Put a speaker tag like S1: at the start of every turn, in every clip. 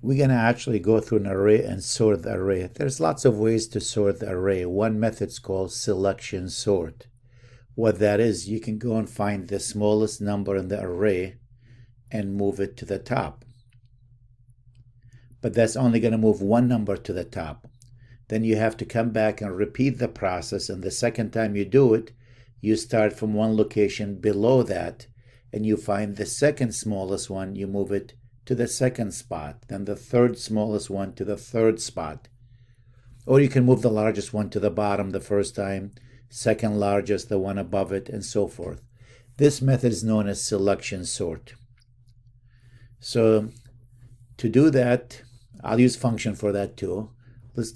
S1: we're going to actually go through an array and sort the array. There's lots of ways to sort the array. One method is called selection sort. What that is, you can go and find the smallest number in the array and move it to the top. But that's only going to move one number to the top. Then you have to come back and repeat the process, and the second time you do it, you start from one location below that, and you find the second smallest one, you move it to the second spot, then the third smallest one to the third spot. Or you can move the largest one to the bottom the first time, second largest, the one above it, and so forth. This method is known as selection sort. So to do that, I'll use function for that too. Let's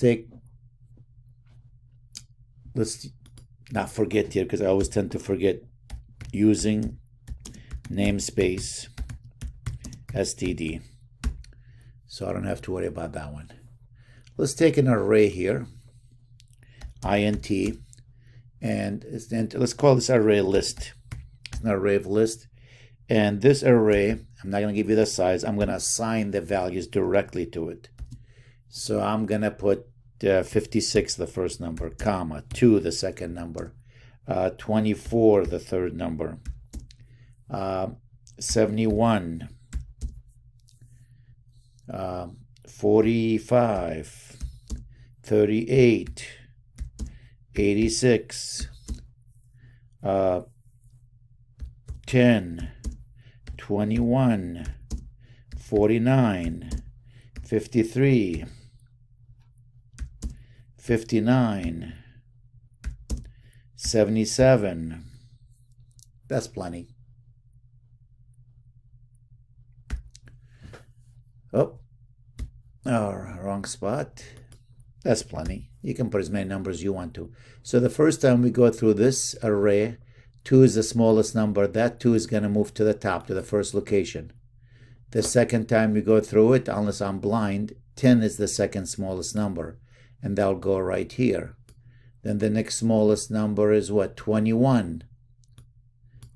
S1: not forget here, because I always tend to forget, using namespace std. So I don't have to worry about that one. Let's take an array here, int, and let's call this array list. It's an array of list. And this array, I'm not going to give you the size, I'm going to assign the values directly to it. So I'm going to put 56 the first number, comma, 2 the second number, 24 the third number, 71, 45, 38, 86, 10, 21, 49, 53, 59, 77. That's plenty. Oh, wrong spot. That's plenty. You can put as many numbers as you want to. So the first time we go through this array, 2 is the smallest number. That 2 is going to move to the top, to the first location. The second time we go through it, unless I'm blind, 10 is the second smallest number, and that'll go right here. Then the next smallest number is what? 21.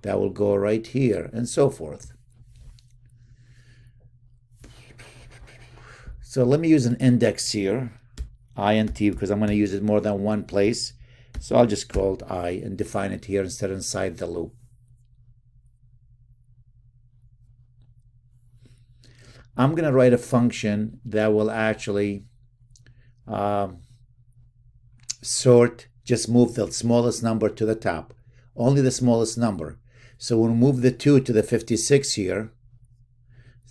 S1: That will go right here, and so forth. So let me use an index here, int, because I'm going to use it more than one place. So I'll just call it I and define it here instead of inside the loop. I'm going to write a function that will actually sort, just move the smallest number to the top, only the smallest number. So when we move the 2 to the 56 here,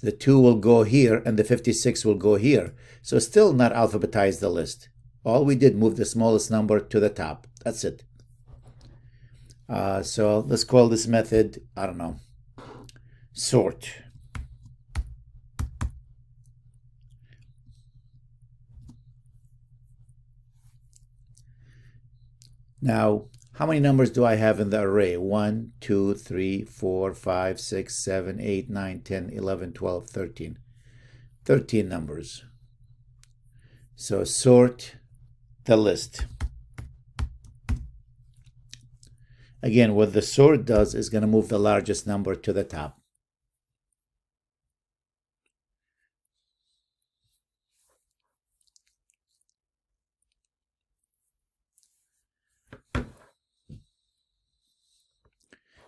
S1: the 2 will go here and the 56 will go here. So still not alphabetize the list. All we did, move the smallest number to the top. That's it. So let's call this method, I don't know, sort. Now, how many numbers do I have in the array? 1, 2, 3, 4, 5, 6, 7, 8, 9, 10, 11, 12, 13. 13 numbers. So sort the list. Again, what the sort does is going to move the largest number to the top.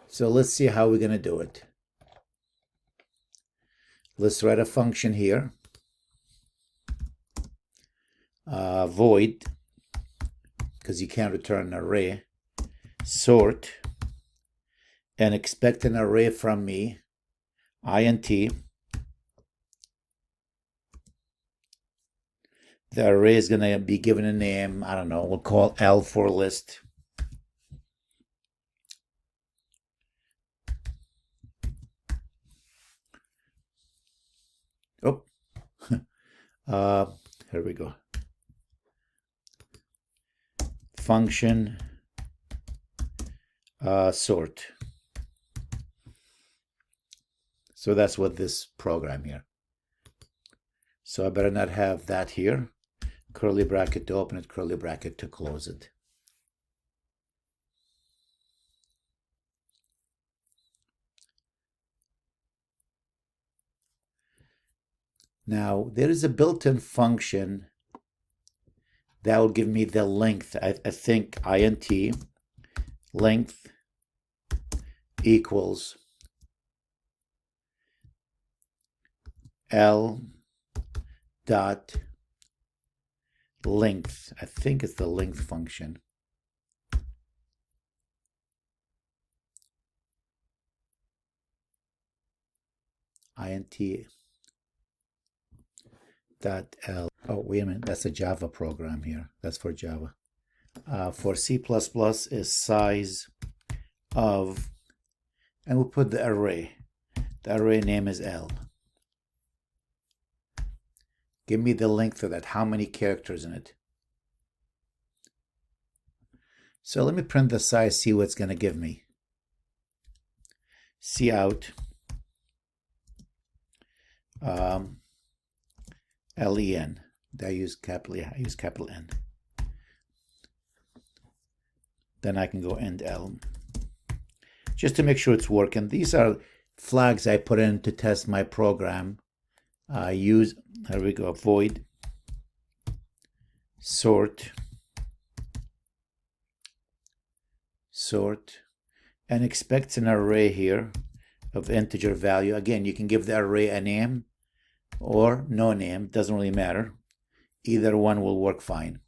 S1: So let's see how we're going to do it. Let's write a function here. Void, because you can't return an array. Sort, and expect an array from me, int. The array is going to be given a name, I don't know, we'll call L for list. Oh, here we go. Function sort. So that's what this program here. So I better not have that here. Curly bracket to open it, curly bracket to close it. Now, there is a built-in function that will give me the length. I think int length equals L dot length. I think it's the length function. Int dot L. Oh, wait a minute. That's a Java program here. That's for Java. For C++ is size of, and we'll put the array. The array name is L. Give me the length of that. How many characters in it? So let me print the size, see what it's going to give me. Cout len. I use capital N. Then I can go end L. Just to make sure it's working. These are flags I put in to test my program. Here we go, void sort, and expects an array here of integer value. Again, you can give the array a name or no name, doesn't really matter. Either one will work fine.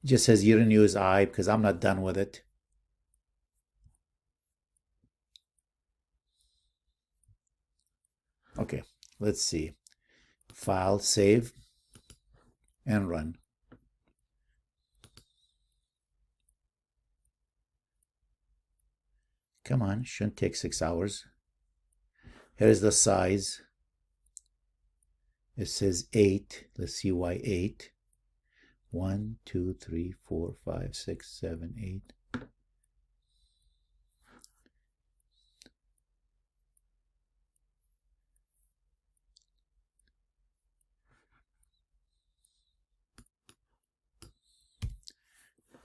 S1: It just says you didn't use I because I'm not done with it. Okay, let's see. File, save, and run. Come on, shouldn't take 6 hours. Here's the size. It says 8. Let's see why 8. 1, 2, 3, 4, 5, 6, 7, 8.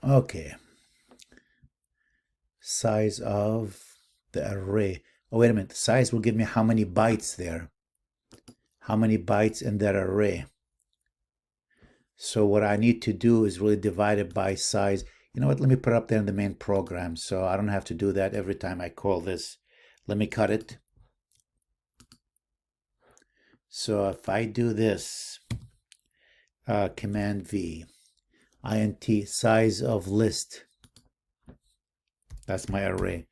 S1: Okay. Size of the array. Oh, wait a minute. The size will give me how many bytes there. How many bytes in that array. So what I need to do is really divide it by size. You know what? Let me put it up there in the main program so I don't have to do that every time I call this. Let me cut it. So if I do this, Command V, int size of list. That's my array.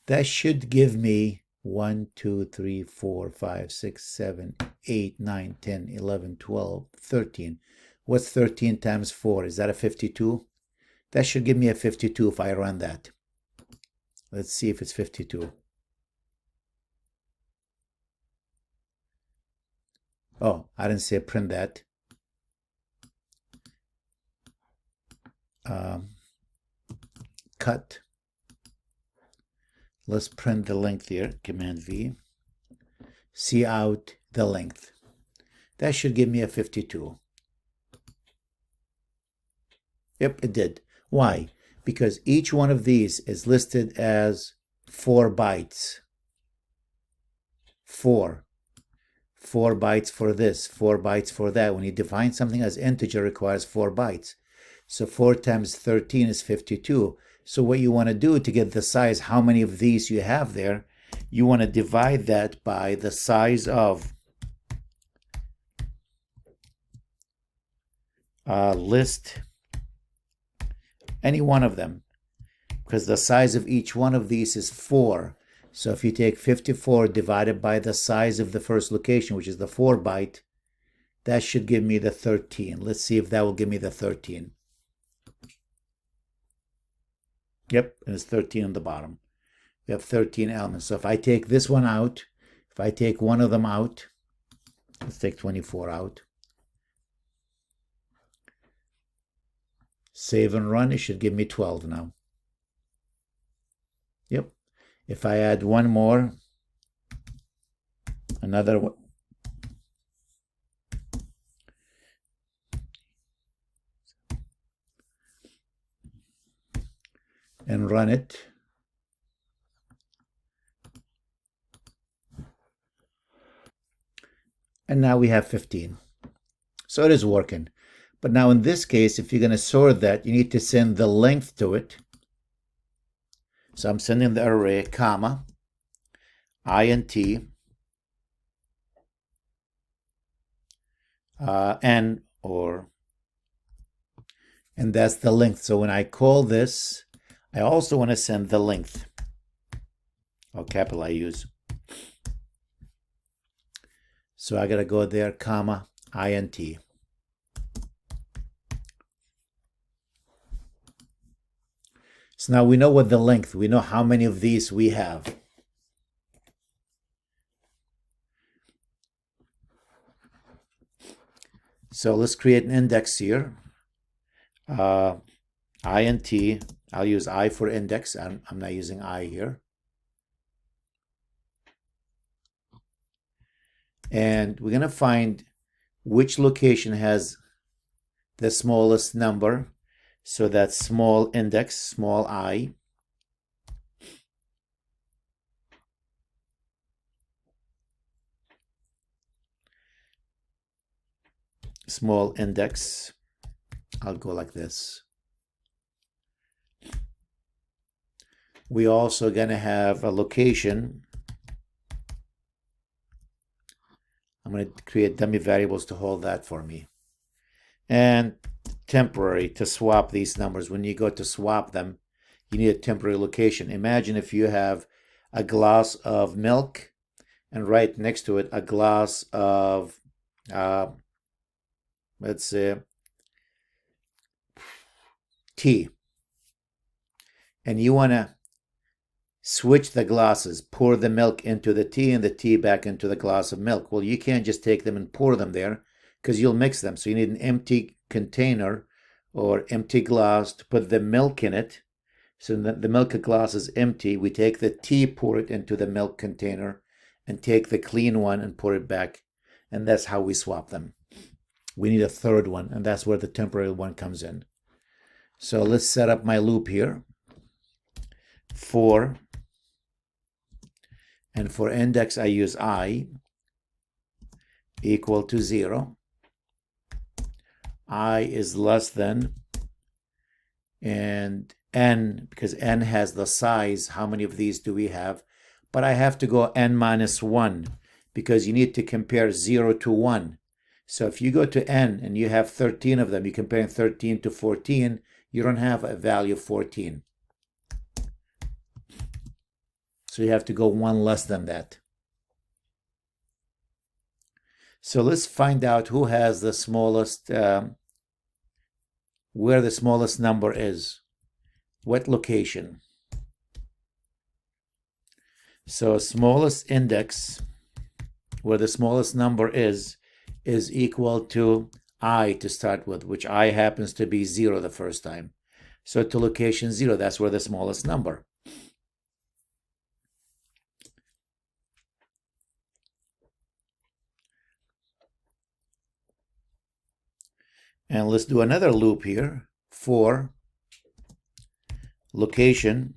S1: That should give me 1, 2, 3, 4, 5, 6, 7, 8, 9, 10, 11, 12, 13. What's 13 times 4? Is that a 52? That should give me a 52 if I run that. Let's see if it's 52. Oh, I didn't say print that. Cut. Let's print the length here, Command V. Cout the length. That should give me a 52. Yep, it did. Why? Because each one of these is listed as 4 bytes. 4 bytes for this, 4 bytes for that. When you define something as integer, it requires 4 bytes. So 4 times 13 is 52. So what you want to do to get the size, how many of these you have there, you want to divide that by the size of list, any one of them, because the size of each one of these is 4. So if you take 54 divided by the size of the first location, which is the 4 byte, that should give me the 13. Let's see if that will give me the 13. Yep, and it's 13 on the bottom. We have 13 elements. So if I take this one out, if I take one of them out, let's take 24 out. Save and run, it should give me 12 now. Yep. If I add one more, another one, and run it, And now we have 15. So it is working. But now in this case, if you're going to sort that, you need to send the length to it. So I'm sending the array, comma, int, n, and that's the length. So when I call this, I also want to send the length, or capital I use. So I got to go there, comma, int. So now we know what the length, we know how many of these we have. So let's create an index here. Int, I'll use I for index. I'm not using I here. And we're going to find which location has the smallest number. So that's small index, small I. Small index. I'll go like this. We also going to have a location. I'm going to create dummy variables to hold that for me. And temporary to swap these numbers. When you go to swap them, you need a temporary location. Imagine if you have a glass of milk and right next to it a glass of, let's say, tea. And you want to switch the glasses, pour the milk into the tea and the tea back into the glass of milk. Well, you can't just take them and pour them there because you'll mix them. So you need an empty container or empty glass to put the milk in it. So the milk glass is empty. We take the tea, pour it into the milk container, and take the clean one and pour it back. And that's how we swap them. We need a third one, and that's where the temporary one comes in. So let's set up my loop here. For, and for index I use I equal to 0. I is less than, and n, because n has the size, how many of these do we have? But I have to go n minus 1 because you need to compare 0 to 1. So if you go to n and you have 13 of them, you're comparing 13 to 14, you don't have a value of 14. So you have to go one less than that. So let's find out who has the smallest, where the smallest number is. What location? So smallest index, where the smallest number is equal to I to start with, which I happens to be 0 the first time. So to location 0, that's where the smallest number. And let's do another loop here for location.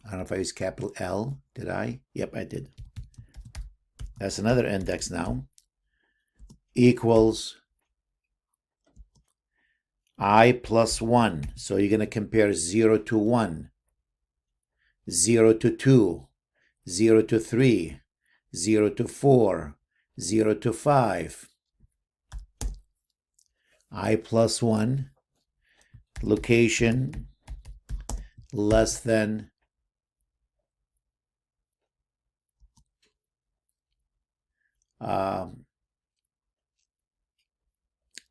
S1: I don't know if I used capital L. Did I? Yep, I did. That's another index now. Equals I plus 1. So you're going to compare 0 to 1, 0 to 2, 0 to 3, 0 to 4, 0 to 5. I plus 1, location less than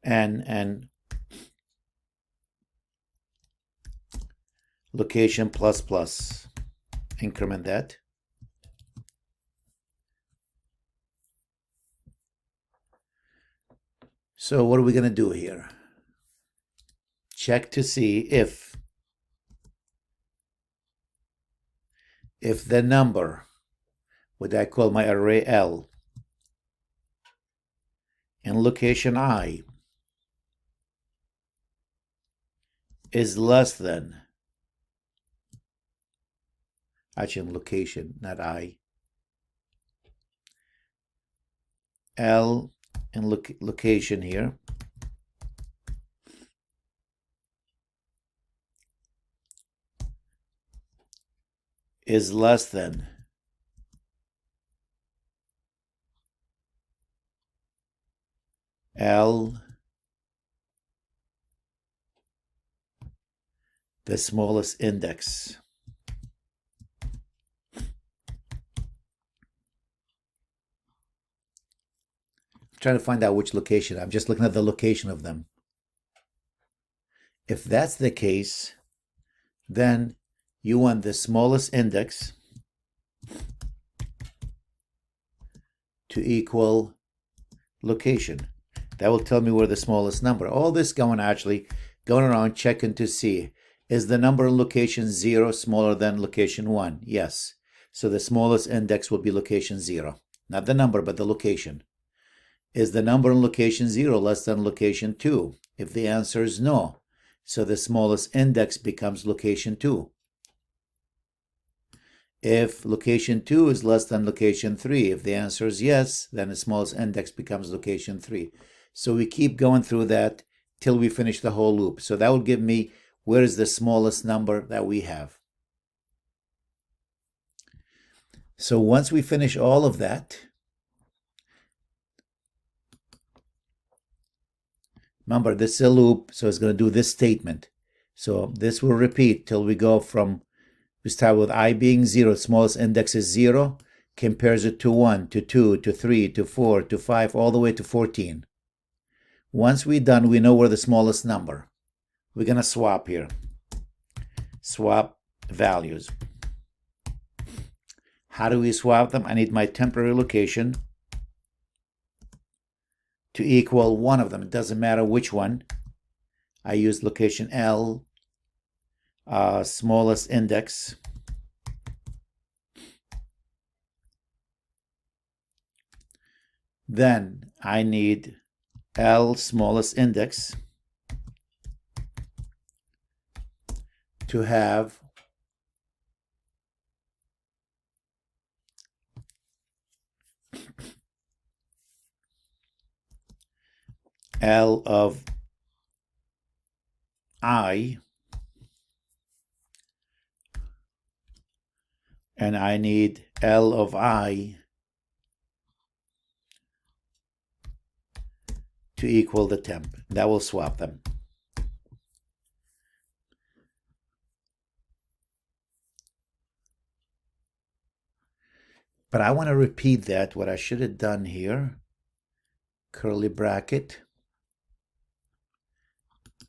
S1: and location plus plus. Increment that. So what are we going to do here? Check to see if the number, what I call my array L, and location I is less than, actually location, not I, L and location here is less than L, the smallest index. I'm trying to find out which location. I'm just looking at the location of them. If that's the case, then you want the smallest index to equal location. That will tell me where the smallest number. All this going around checking to see, is the number in location 0 smaller than location 1? Yes. So the smallest index will be location 0. Not the number, but the location. Is the number in location 0 less than location 2? If the answer is no, so the smallest index becomes location 2. If location 2 is less than location 3, if the answer is yes, then the smallest index becomes location 3. So we keep going through that till we finish the whole loop. So that will give me where is the smallest number that we have. So once we finish all of that, remember this is a loop, so it's going to do this statement. So this will repeat till we go from, we start with I being 0, smallest index is 0, compares it to 1, to 2, to 3, to 4, to 5, all the way to 14. Once we're done, we know where the smallest number. We're going to swap here. Swap values. How do we swap them? I need my temporary location to equal one of them. It doesn't matter which one. I use location L, smallest index. Then I need L, smallest index, to have L of I, and I need L of I to equal the temp. That will swap them. But I want to repeat that, what I should have done here, curly bracket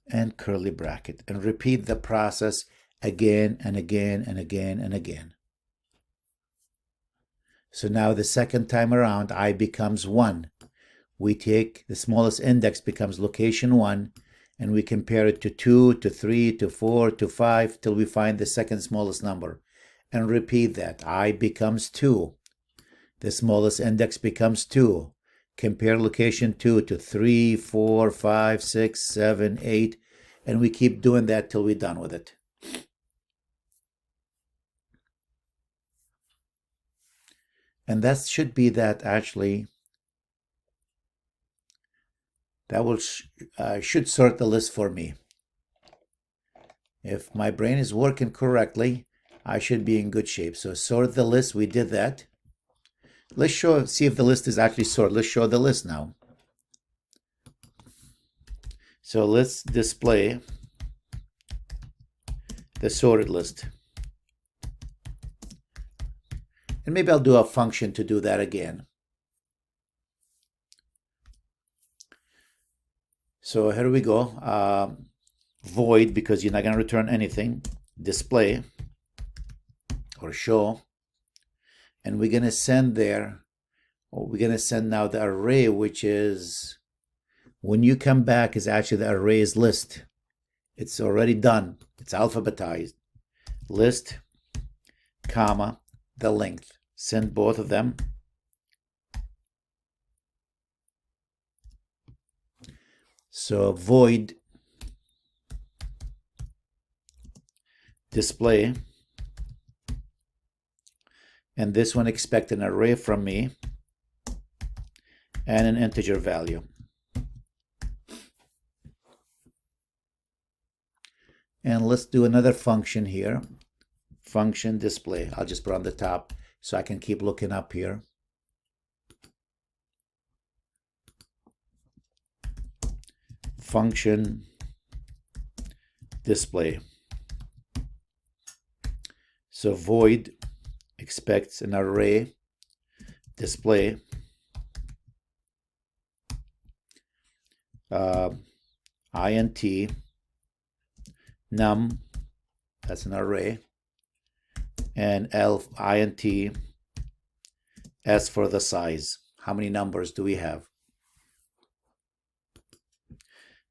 S1: and curly bracket, and repeat the process again and again and again and again. So now the second time around, I becomes 1. We take the smallest index becomes location 1, and we compare it to 2, to 3, to 4, to 5, till we find the second smallest number. And repeat that. I becomes 2. The smallest index becomes 2. Compare location 2 to 3, 4, 5, 6, 7, 8, and we keep doing that till we're done with it. And that should be that actually. That will should sort the list for me. If my brain is working correctly, I should be in good shape. So sort the list, we did that. Let's see if the list is actually sorted. Let's show the list now. So let's display the sorted list. And maybe I'll do a function to do that again. So here we go. Void, because you're not going to return anything. Display or show. And we're going to send there, or we're going to send now the array, which is, when you come back, is actually the arrays list. It's already done. It's alphabetized. List, comma, the length. Send both of them. So void display, and this one expect an array from me, and an integer value. And let's do another function here. Function display. I'll just put on the top so I can keep looking up here. Function display. So void expects an array display int num, that's an array, and elf int s for the size. How many numbers do we have?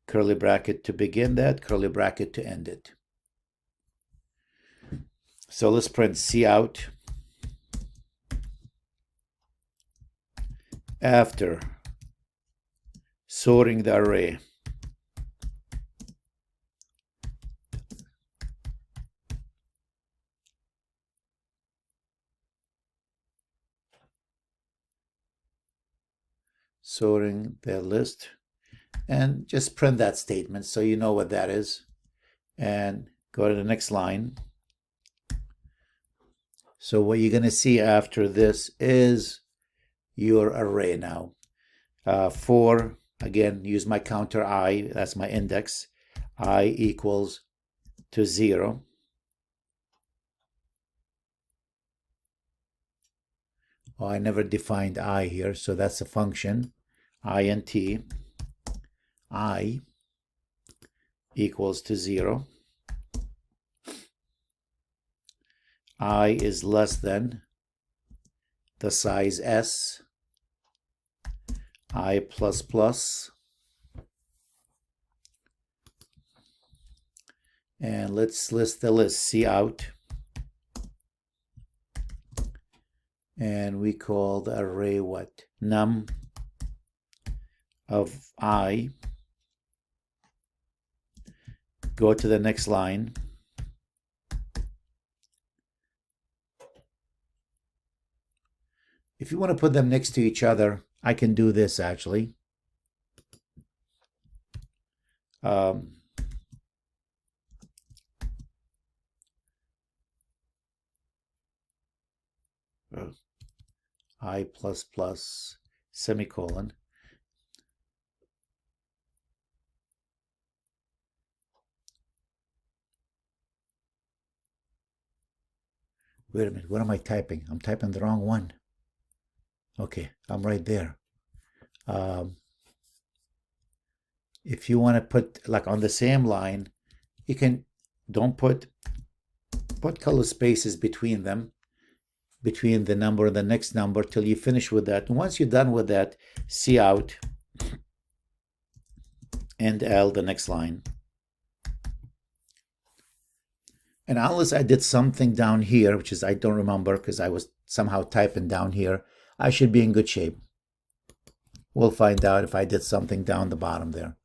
S1: Curly bracket to begin that, curly bracket to end it. So let's print cout after sorting the array. Sorting the list, and just print that statement so you know what that is, and go to the next line. So what you're going to see after this is your array now. For, again, use my counter I, that's my index, I equals to 0. Oh, I never defined I here, so that's a function, int, I equals to 0. I is less than the size s, I plus plus, and let's list the list, cout, and we call the array what? Num of I. Go to the next line. If you want to put them next to each other, I can do this actually. I plus plus semicolon. Wait a minute, what am I typing? I'm typing the wrong one. Okay, I'm right there. If you want to put, like on the same line, you can, don't put color spaces between them, between the number and the next number till you finish with that. And once you're done with that, cout and L, the next line. And unless I did something down here, which is I don't remember because I was somehow typing down here, I should be in good shape. We'll find out if I did something down the bottom there.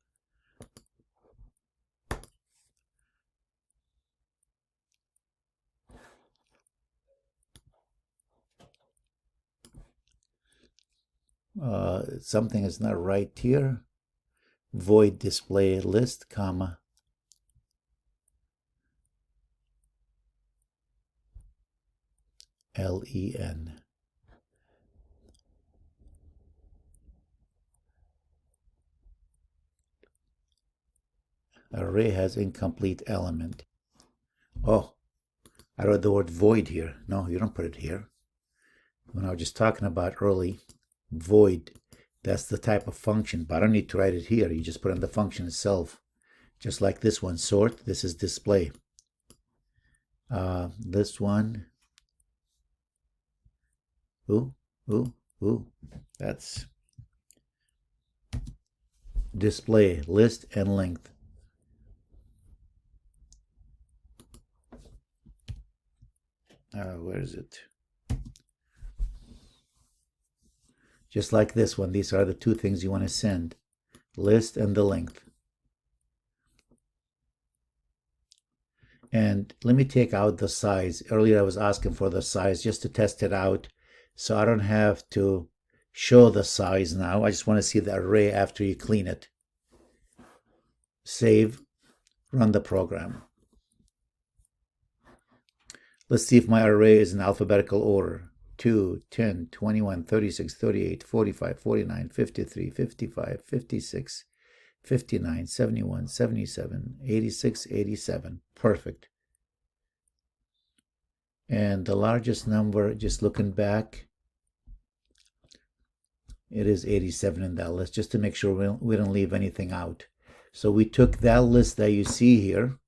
S1: Something is not right here. Void display list, comma, len. Array has incomplete element. Oh, I wrote the word void here. No, you don't put it here. When I was just talking about early, void, that's the type of function, but I don't need to write it here. You just put in the function itself. Just like this one, sort, this is display. This one, that's display, list and length. Where is it? Just like this one, these are the two things you want to send, list and the length. And let me take out the size. Earlier I was asking for the size just to test it out, so I don't have to show the size now. I just want to see the array after you clean it. Save, run the program. Let's see if my array is in alphabetical order. 2, 10, 21, 36, 38, 45, 49, 53, 55, 56, 59, 71, 77, 86, 87. Perfect. And the largest number, just looking back, it is 87 in that list, just to make sure we don't leave anything out. So we took that list that you see here,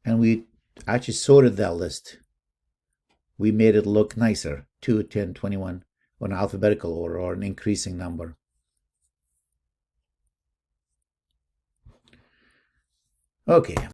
S1: and we actually sorted that list. We made it look nicer, 2, 10, 21, or an alphabetical order, or an increasing number. Okay.